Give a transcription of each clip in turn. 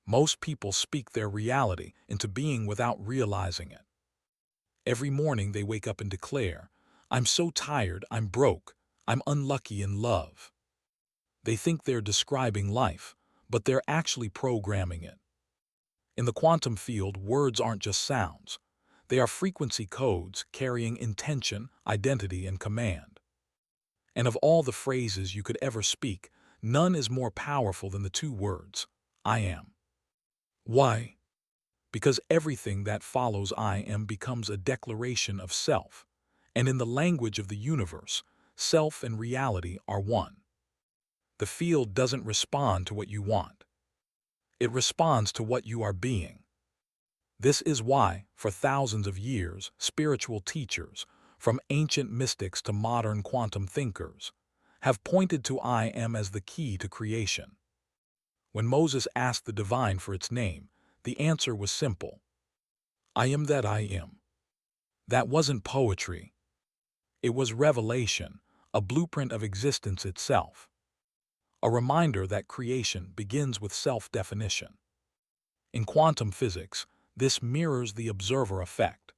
Most people speak their reality into being without realizing it. Every morning they wake up and declare, "I'm so tired, I'm broke, I'm unlucky in love." They think they're describing life, but they're actually programming it. In the quantum field, words aren't just sounds. They are frequency codes carrying intention, identity, and command. And of all the phrases you could ever speak, none is more powerful than the two words, I am. Why? Because everything that follows I am becomes a declaration of self. And in the language of the universe, self and reality are one. The field doesn't respond to what you want. It responds to what you are being. This is why, for thousands of years, spiritual teachers, from ancient mystics to modern quantum thinkers, have pointed to I am as the key to creation. When Moses asked the divine for its name, the answer was simple. I am that I am. That wasn't poetry. It was revelation, a blueprint of existence itself. A reminder that creation begins with self-definition. In quantum physics, this mirrors the observer effect.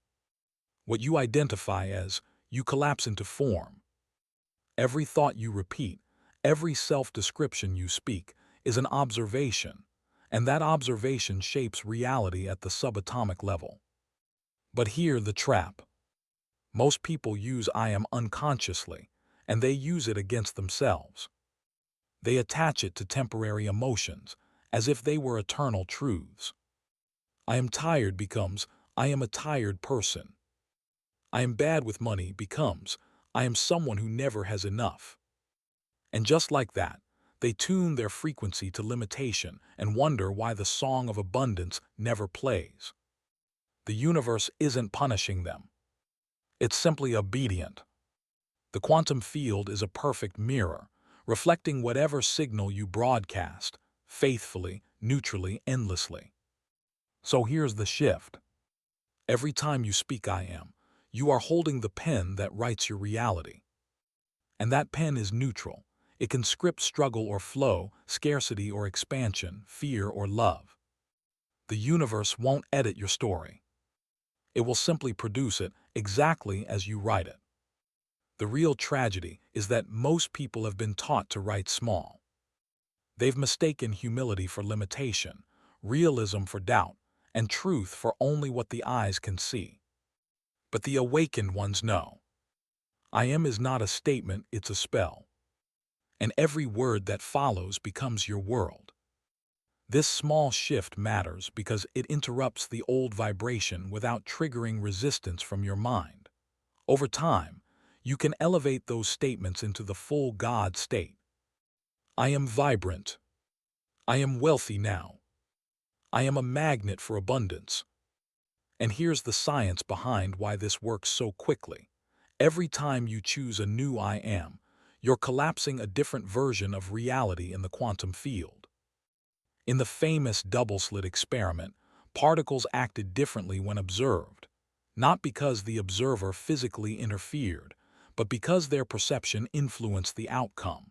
What you identify as, you collapse into form. Every thought you repeat, every self-description you speak, is an observation, and that observation shapes reality at the subatomic level. But here the trap. Most people use I am unconsciously, and they use it against themselves. They attach it to temporary emotions, as if they were eternal truths. I am tired becomes, I am a tired person. I am bad with money becomes, I am someone who never has enough. And just like that, they tune their frequency to limitation and wonder why the song of abundance never plays. The universe isn't punishing them. It's simply obedient. The quantum field is a perfect mirror, reflecting whatever signal you broadcast, faithfully, neutrally, endlessly. So here's the shift. Every time you speak I am, you are holding the pen that writes your reality. And that pen is neutral. It can script struggle or flow, scarcity or expansion, fear or love. The universe won't edit your story. It will simply produce it exactly as you write it. The real tragedy is that most people have been taught to write small. They've mistaken humility for limitation, realism for doubt, and truth for only what the eyes can see. But the awakened ones know. I am is not a statement, it's a spell. And every word that follows becomes your world. This small shift matters because it interrupts the old vibration without triggering resistance from your mind. Over time, you can elevate those statements into the full God state. I am vibrant. I am wealthy now. I am a magnet for abundance. And here's the science behind why this works so quickly. Every time you choose a new I am, you're collapsing a different version of reality in the quantum field. In the famous double-slit experiment, particles acted differently when observed, not because the observer physically interfered, but because their perception influenced the outcome.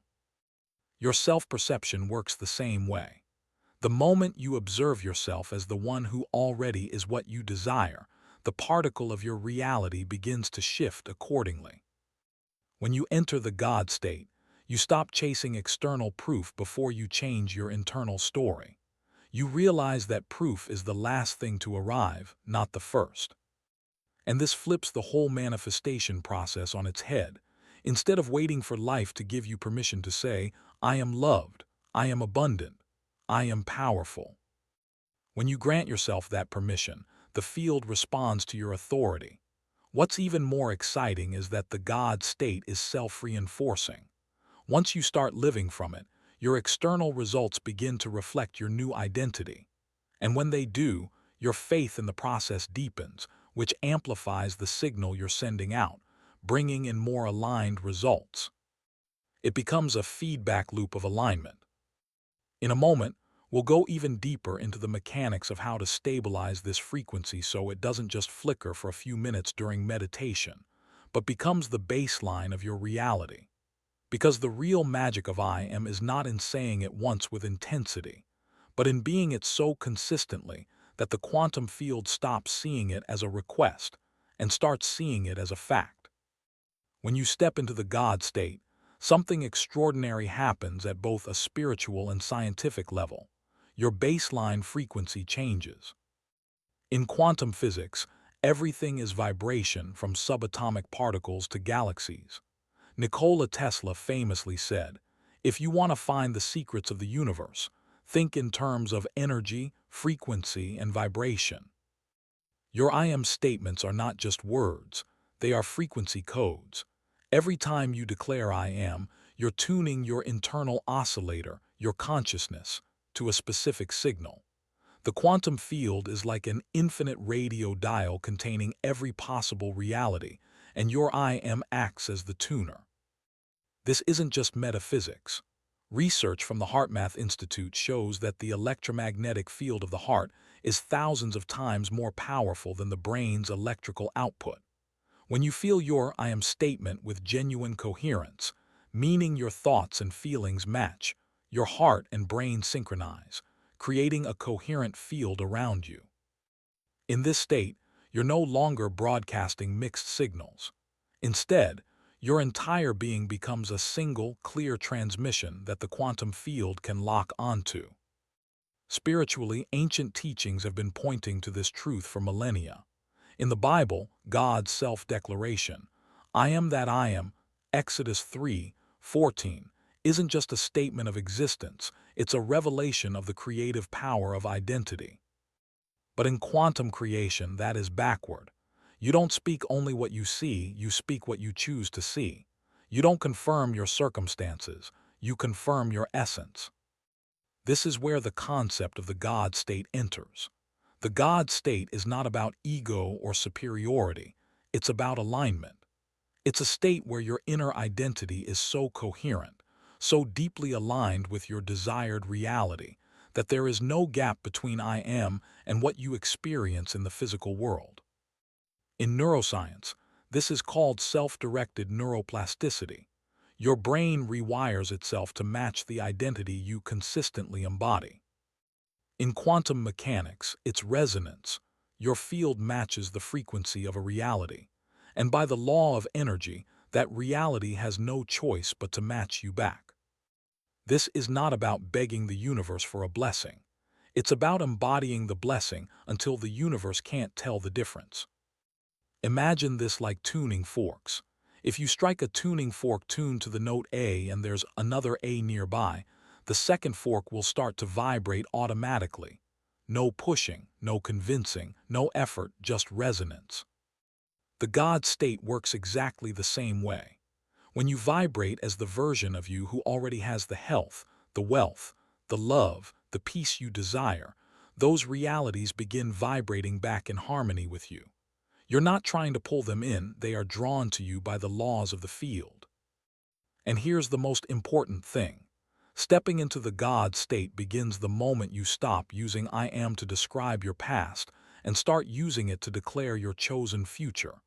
Your self-perception works the same way. The moment you observe yourself as the one who already is what you desire, the particle of your reality begins to shift accordingly. When you enter the God state, you stop chasing external proof before you change your internal story. You realize that proof is the last thing to arrive, not the first. And this flips the whole manifestation process on its head. Instead of waiting for life to give you permission to say, I am loved, I am abundant, I am powerful. When you grant yourself that permission, the field responds to your authority. What's even more exciting is that the God state is self-reinforcing. Once you start living from it, your external results begin to reflect your new identity. And when they do, your faith in the process deepens, which amplifies the signal you're sending out, bringing in more aligned results. It becomes a feedback loop of alignment. In a moment, we'll go even deeper into the mechanics of how to stabilize this frequency so it doesn't just flicker for a few minutes during meditation, but becomes the baseline of your reality. Because the real magic of I am is not in saying it once with intensity, but in being it so consistently that the quantum field stops seeing it as a request and starts seeing it as a fact. When you step into the God state, something extraordinary happens at both a spiritual and scientific level. Your baseline frequency changes. In quantum physics, everything is vibration from subatomic particles to galaxies. Nikola Tesla famously said, "If you want to find the secrets of the universe, think in terms of energy, frequency, and vibration." Your I am statements are not just words, they are frequency codes. Every time you declare I am, you're tuning your internal oscillator, your consciousness, to a specific signal. The quantum field is like an infinite radio dial containing every possible reality, and your I am acts as the tuner. This isn't just metaphysics. Research from the HeartMath Institute shows that the electromagnetic field of the heart is thousands of times more powerful than the brain's electrical output. When you feel your I am statement with genuine coherence, meaning your thoughts and feelings match, your heart and brain synchronize, creating a coherent field around you. In this state, you're no longer broadcasting mixed signals. Instead, your entire being becomes a single, clear transmission that the quantum field can lock onto. Spiritually, ancient teachings have been pointing to this truth for millennia. In the Bible, God's self-declaration, "I am that I am," Exodus 3:14, isn't just a statement of existence, it's a revelation of the creative power of identity. But in quantum creation, that is backward. You don't speak only what you see, you speak what you choose to see. You don't confirm your circumstances, you confirm your essence. This is where the concept of the God state enters. The God state is not about ego or superiority, it's about alignment. It's a state where your inner identity is so coherent, so deeply aligned with your desired reality, that there is no gap between I am and what you experience in the physical world. In neuroscience, this is called self-directed neuroplasticity. Your brain rewires itself to match the identity you consistently embody. In quantum mechanics, it's resonance. Your field matches the frequency of a reality. And by the law of energy, that reality has no choice but to match you back. This is not about begging the universe for a blessing. It's about embodying the blessing until the universe can't tell the difference. Imagine this like tuning forks. If you strike a tuning fork tuned to the note A and there's another A nearby, the second fork will start to vibrate automatically. No pushing, no convincing, no effort, just resonance. The God state works exactly the same way. When you vibrate as the version of you who already has the health, the wealth, the love, the peace you desire, those realities begin vibrating back in harmony with you. You're not trying to pull them in, they are drawn to you by the laws of the field. And here's the most important thing. Stepping into the God state begins the moment you stop using I am to describe your past and start using it to declare your chosen future,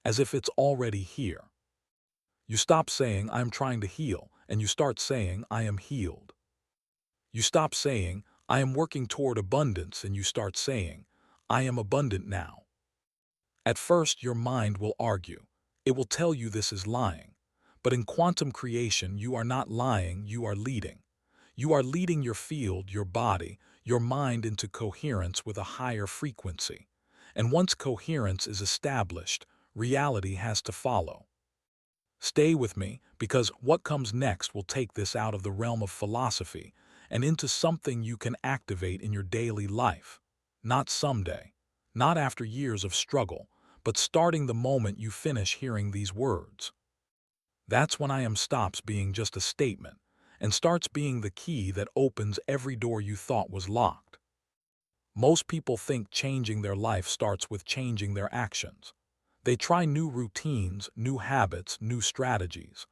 as if it's already here. You stop saying I'm trying to heal and you start saying I am healed. You stop saying I am working toward abundance and you start saying I am abundant now. At first, your mind will argue. It will tell you this is lying. But in quantum creation, you are not lying, you are leading. You are leading your field, your body, your mind into coherence with a higher frequency. And once coherence is established, reality has to follow. Stay with me, because what comes next will take this out of the realm of philosophy and into something you can activate in your daily life. Not someday, not after years of struggle, but starting the moment you finish hearing these words. That's when I am stops being just a statement and starts being the key that opens every door you thought was locked. Most people think changing their life starts with changing their actions. They try new routines, new habits, new strategies.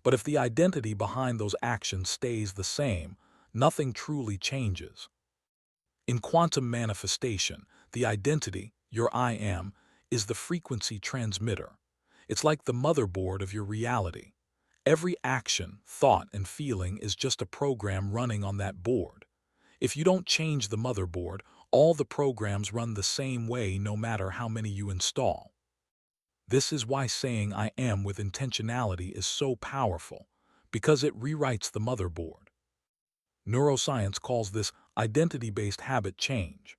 But if the identity behind those actions stays the same, nothing truly changes. In quantum manifestation, the identity, your I am, is the frequency transmitter. It's like the motherboard of your reality. Every action, thought, and feeling is just a program running on that board. If you don't change the motherboard, all the programs run the same way no matter how many you install. This is why saying I am with intentionality is so powerful, because it rewrites the motherboard. Neuroscience calls this identity-based habit change.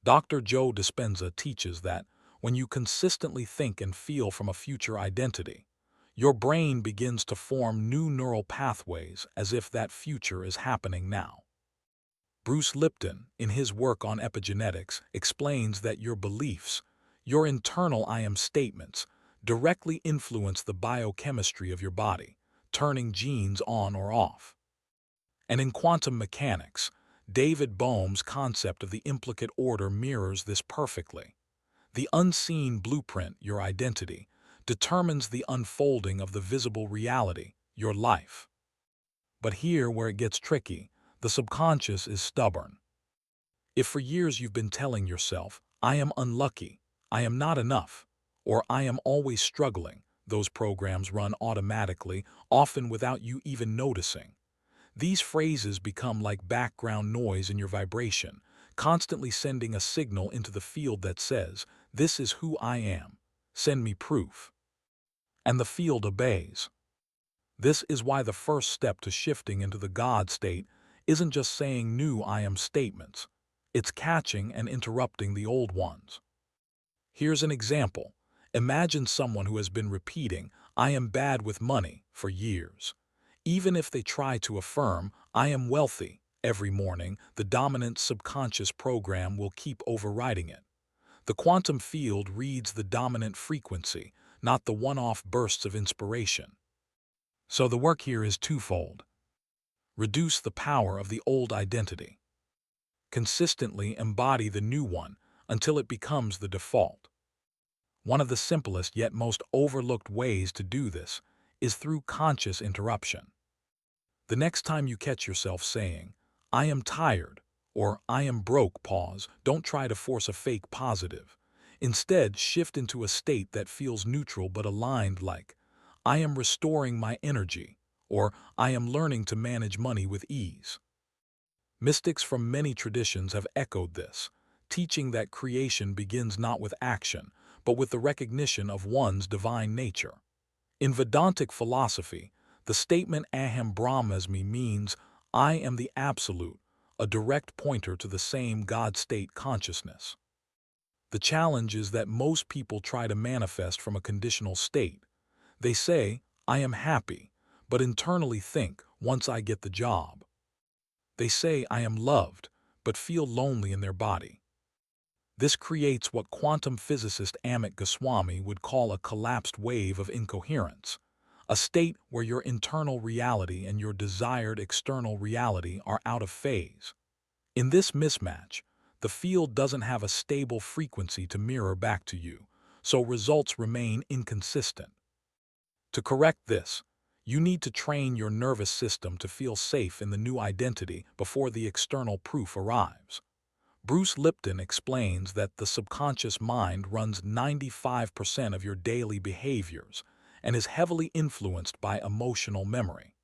Dr. Joe Dispenza teaches that when you consistently think and feel from a future identity, your brain begins to form new neural pathways as if that future is happening now. Bruce Lipton, in his work on epigenetics, explains that your beliefs, your internal I am statements, directly influence the biochemistry of your body, turning genes on or off. And in quantum mechanics, David Bohm's concept of the implicate order mirrors this perfectly. The unseen blueprint, your identity, determines the unfolding of the visible reality, your life. But here where it gets tricky, the subconscious is stubborn. If for years you've been telling yourself, I am unlucky, I am not enough, or I am always struggling, those programs run automatically, often without you even noticing. These phrases become like background noise in your vibration, constantly sending a signal into the field that says, this is who I am, send me proof. And the field obeys. This is why the first step to shifting into the God state isn't just saying new I am statements. It's catching and interrupting the old ones. Here's an example. Imagine someone who has been repeating, I am bad with money, for years. Even if they try to affirm, I am wealthy, every morning, the dominant subconscious program will keep overriding it. The quantum field reads the dominant frequency, not the one-off bursts of inspiration. So the work here is twofold. Reduce the power of the old identity. Consistently embody the new one until it becomes the default. One of the simplest yet most overlooked ways to do this is through conscious interruption. The next time you catch yourself saying, I am tired, or I am broke, pause, don't try to force a fake positive. Instead, shift into a state that feels neutral but aligned, like, I am restoring my energy, or I am learning to manage money with ease. Mystics from many traditions have echoed this, teaching that creation begins not with action, but with the recognition of one's divine nature. In Vedantic philosophy, the statement Aham Brahmasmi means I am the Absolute, a direct pointer to the same God-state consciousness. The challenge is that most people try to manifest from a conditional state. They say, I am happy, but internally think, once I get the job. They say, I am loved, but feel lonely in their body. This creates what quantum physicist Amit Goswami would call a collapsed wave of incoherence, a state where your internal reality and your desired external reality are out of phase. In this mismatch, the field doesn't have a stable frequency to mirror back to you, so results remain inconsistent. To correct this, you need to train your nervous system to feel safe in the new identity before the external proof arrives. Bruce Lipton explains that the subconscious mind runs 95% of your daily behaviors and is heavily influenced by emotional memory.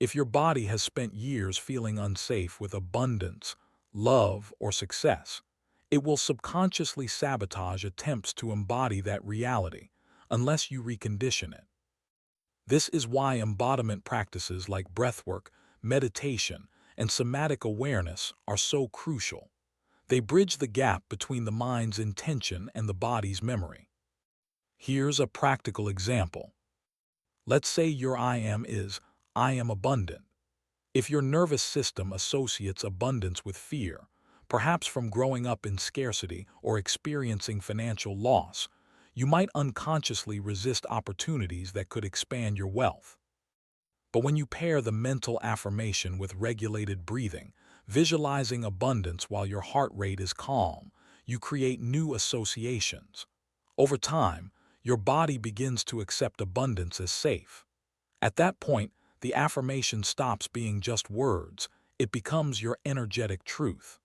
If your body has spent years feeling unsafe with abundance, love, or success, it will subconsciously sabotage attempts to embody that reality unless you recondition it. This is why embodiment practices like breathwork, meditation, and somatic awareness are so crucial. They bridge the gap between the mind's intention and the body's memory. Here's a practical example. Let's say your I am is, I am abundant. If your nervous system associates abundance with fear, perhaps from growing up in scarcity or experiencing financial loss, you might unconsciously resist opportunities that could expand your wealth. But when you pair the mental affirmation with regulated breathing, visualizing abundance while your heart rate is calm, you create new associations. Over time, your body begins to accept abundance as safe. At that point, the affirmation stops being just words, it becomes your energetic truth.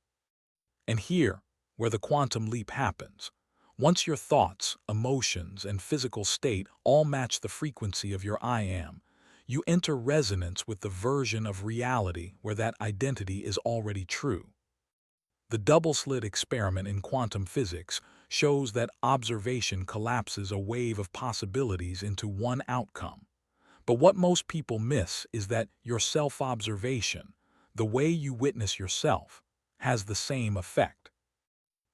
And here, where the quantum leap happens, once your thoughts, emotions, and physical state all match the frequency of your I am, you enter resonance with the version of reality where that identity is already true. The double-slit experiment in quantum physics shows that observation collapses a wave of possibilities into one outcome. But what most people miss is that your self-observation, the way you witness yourself, has the same effect.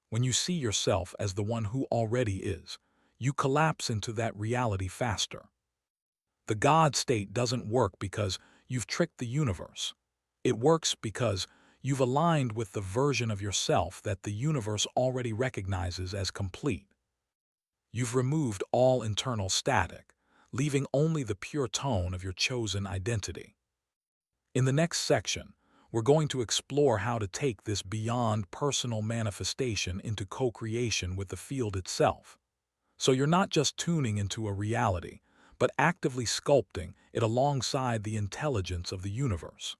When you see yourself as the one who already is, you collapse into that reality faster. The God state doesn't work because you've tricked the universe. It works because you've aligned with the version of yourself that the universe already recognizes as complete. You've removed all internal static, leaving only the pure tone of your chosen identity. In the next section, we're going to explore how to take this beyond personal manifestation into co-creation with the field itself. So you're not just tuning into a reality, but actively sculpting it alongside the intelligence of the universe.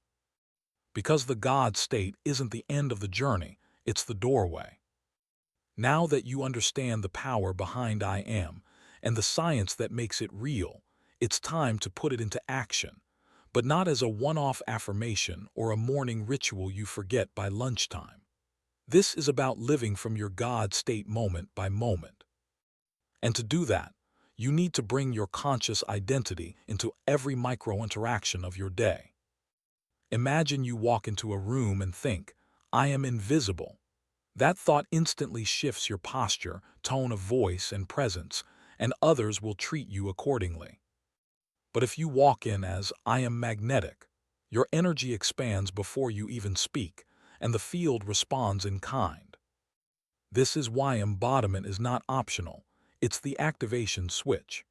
Because the God state isn't the end of the journey, it's the doorway. Now that you understand the power behind I am and the science that makes it real, it's time to put it into action, but not as a one-off affirmation or a morning ritual you forget by lunchtime. This is about living from your God state moment by moment. And to do that, you need to bring your conscious identity into every micro-interaction of your day. Imagine you walk into a room and think, "I am invisible." That thought instantly shifts your posture, tone of voice, and presence, and others will treat you accordingly. But if you walk in as, "I am magnetic," your energy expands before you even speak, and the field responds in kind. This is why embodiment is not optional. It's the activation switch.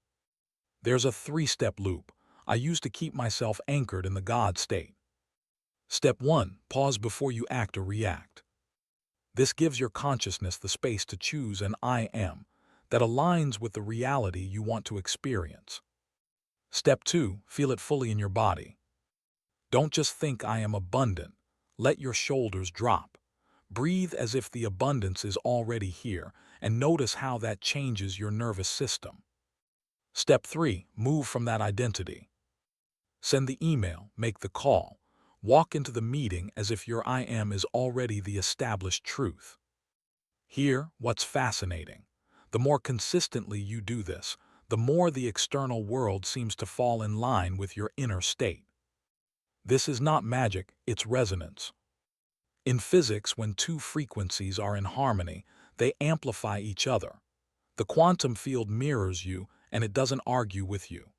There's a 3-step loop I use to keep myself anchored in the God state. Step 1. Pause before you act or react. This gives your consciousness the space to choose an I am that aligns with the reality you want to experience. Step 2. Feel it fully in your body. Don't just think I am abundant. Let your shoulders drop. Breathe as if the abundance is already here, and notice how that changes your nervous system. Step 3. Move from that identity. Send the email, make the call, walk into the meeting as if your I am is already the established truth. Here, what's fascinating. The more consistently you do this, the more the external world seems to fall in line with your inner state. This is not magic, it's resonance. In physics, when two frequencies are in harmony, they amplify each other. The quantum field mirrors you, and it doesn't argue with you.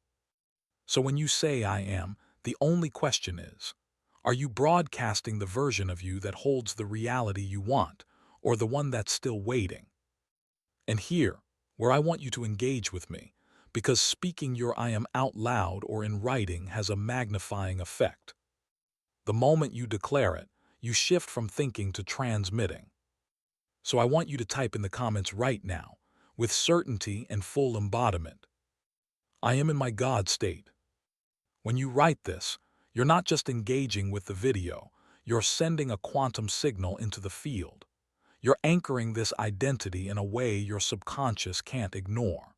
So when you say I am, the only question is, are you broadcasting the version of you that holds the reality you want, or the one that's still waiting? And here, where I want you to engage with me, because speaking your I am out loud or in writing has a magnifying effect. The moment you declare it, you shift from thinking to transmitting. So I want you to type in the comments right now, with certainty and full embodiment, "I am in my God state." When you write this, you're not just engaging with the video, you're sending a quantum signal into the field. You're anchoring this identity in a way your subconscious can't ignore.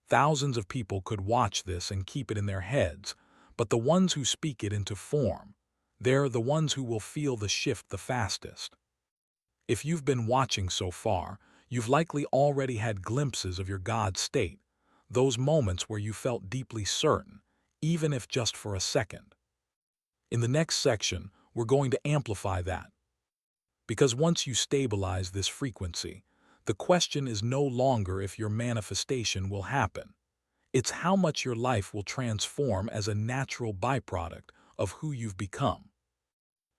Thousands of people could watch this and keep it in their heads, but the ones who speak it into form, they're the ones who will feel the shift the fastest. If you've been watching so far, you've likely already had glimpses of your God state, those moments where you felt deeply certain, even if just for a second. In the next section, we're going to amplify that. Because once you stabilize this frequency, the question is no longer if your manifestation will happen. It's how much your life will transform as a natural byproduct of who you've become.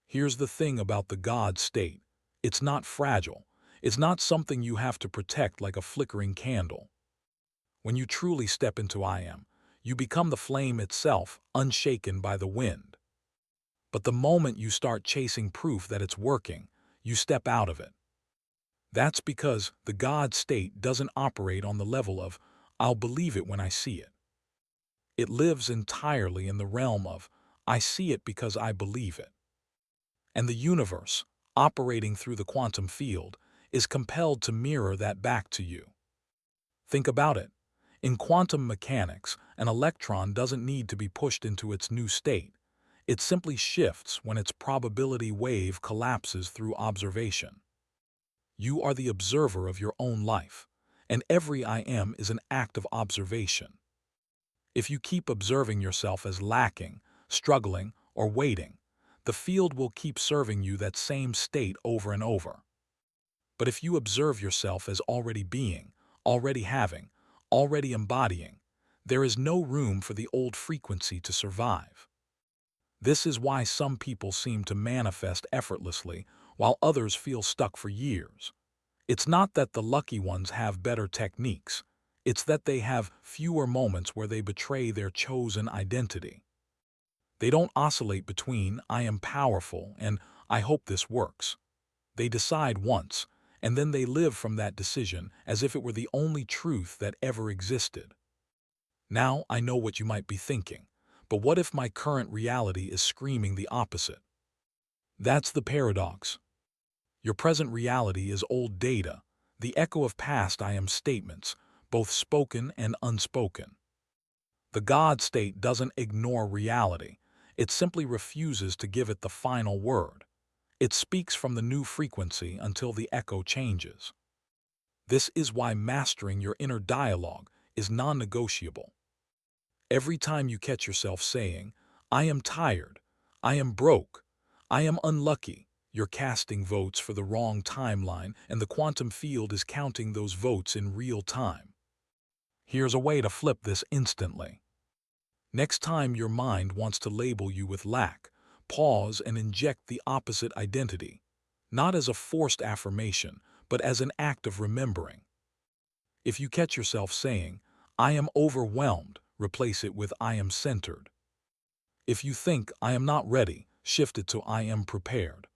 Here's the thing about the God state. It's not fragile. It's not something you have to protect like a flickering candle. When you truly step into I am, you become the flame itself, unshaken by the wind. But the moment you start chasing proof that it's working, you step out of it. That's because the God state doesn't operate on the level of, "I'll believe it when I see it." It lives entirely in the realm of, "I see it because I believe it." And the universe, operating through the quantum field, is compelled to mirror that back to you. Think about it. In quantum mechanics, an electron doesn't need to be pushed into its new state. It simply shifts when its probability wave collapses through observation. You are the observer of your own life, and every I am is an act of observation. If you keep observing yourself as lacking, struggling, or waiting, the field will keep serving you that same state over and over. But if you observe yourself as already being, already having, already embodying, there is no room for the old frequency to survive. This is why some people seem to manifest effortlessly while others feel stuck for years. It's not that the lucky ones have better techniques. It's that they have fewer moments where they betray their chosen identity. They don't oscillate between "I am powerful" and "I hope this works." They decide once, and then they live from that decision as if it were the only truth that ever existed. Now I know what you might be thinking, but what if my current reality is screaming the opposite? That's the paradox. Your present reality is old data, the echo of past I am statements, both spoken and unspoken. The God state doesn't ignore reality, it simply refuses to give it the final word. It speaks from the new frequency until the echo changes. This is why mastering your inner dialogue is non-negotiable. Every time you catch yourself saying, "I am tired," "I am broke," "I am unlucky," you're casting votes for the wrong timeline, and the quantum field is counting those votes in real time. Here's a way to flip this instantly. Next time your mind wants to label you with lack, pause and inject the opposite identity, not as a forced affirmation, but as an act of remembering. If you catch yourself saying, "I am overwhelmed," replace it with "I am centered." If you think "I am not ready," shift it to "I am prepared."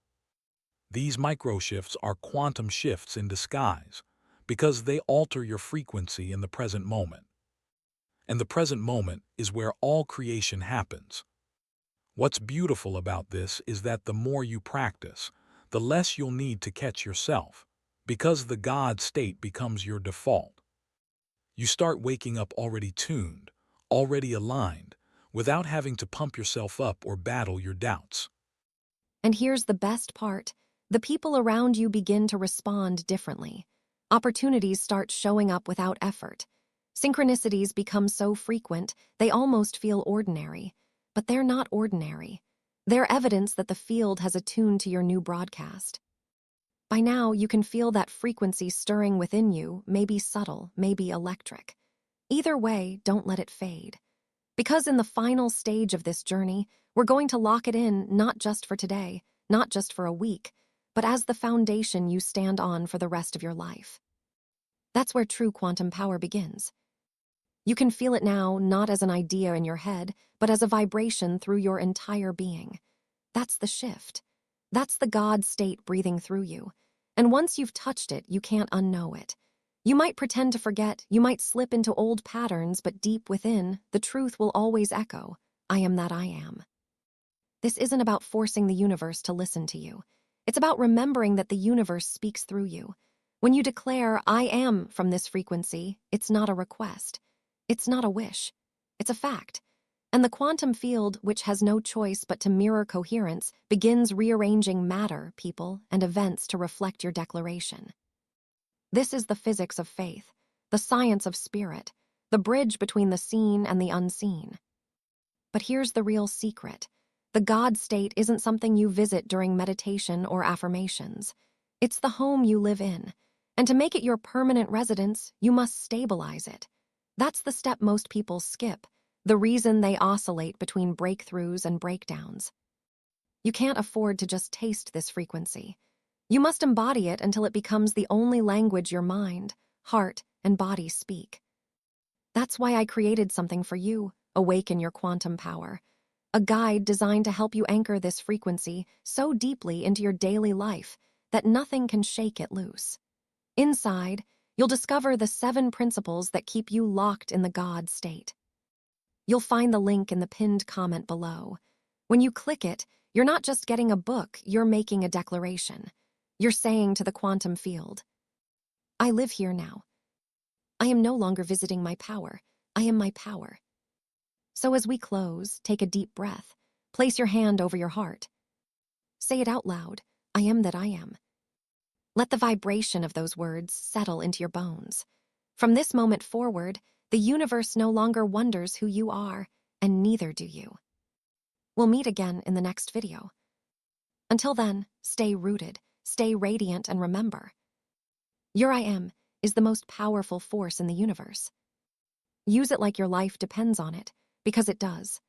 These micro shifts are quantum shifts in disguise because they alter your frequency in the present moment. And the present moment is where all creation happens. What's beautiful about this is that the more you practice, the less you'll need to catch yourself, because the God state becomes your default. You start waking up already tuned, already aligned, without having to pump yourself up or battle your doubts. And here's the best part. The people around you begin to respond differently. Opportunities start showing up without effort. Synchronicities become so frequent, they almost feel ordinary. But they're not ordinary. They're evidence that the field has attuned to your new broadcast. By now, you can feel that frequency stirring within you, maybe subtle, maybe electric. Either way, don't let it fade. Because in the final stage of this journey, we're going to lock it in not just for today, not just for a week, but as the foundation you stand on for the rest of your life. That's where true quantum power begins. You can feel it now not as an idea in your head, but as a vibration through your entire being. That's the shift. That's the God state breathing through you. And once you've touched it, you can't unknow it. You might pretend to forget, you might slip into old patterns, but deep within, the truth will always echo, "I am that I am." This isn't about forcing the universe to listen to you. It's about remembering that the universe speaks through you. When you declare, "I am" from this frequency, it's not a request. It's not a wish. It's a fact. And the quantum field, which has no choice but to mirror coherence, begins rearranging matter, people, and events to reflect your declaration. This is the physics of faith, the science of spirit, the bridge between the seen and the unseen. But here's the real secret. The God state isn't something you visit during meditation or affirmations. It's the home you live in. And to make it your permanent residence, you must stabilize it. That's the step most people skip, the reason they oscillate between breakthroughs and breakdowns. You can't afford to just taste this frequency. You must embody it until it becomes the only language your mind, heart, and body speak. That's why I created something for you, Awaken Your Quantum Power, a guide designed to help you anchor this frequency so deeply into your daily life that nothing can shake it loose. Inside, you'll discover the 7 principles that keep you locked in the God state. You'll find the link in the pinned comment below. When you click it, you're not just getting a book, you're making a declaration. You're saying to the quantum field, "I live here now. I am no longer visiting my power. I am my power. So as we close, take a deep breath. Place your hand over your heart. Say it out loud. I am that I am. Let the vibration of those words settle into your bones. From this moment forward, the universe no longer wonders who you are, and neither do you. We'll meet again in the next video. Until then, stay rooted, stay radiant, and remember, your I am is the most powerful force in the universe. Use it like your life depends on it, because it does.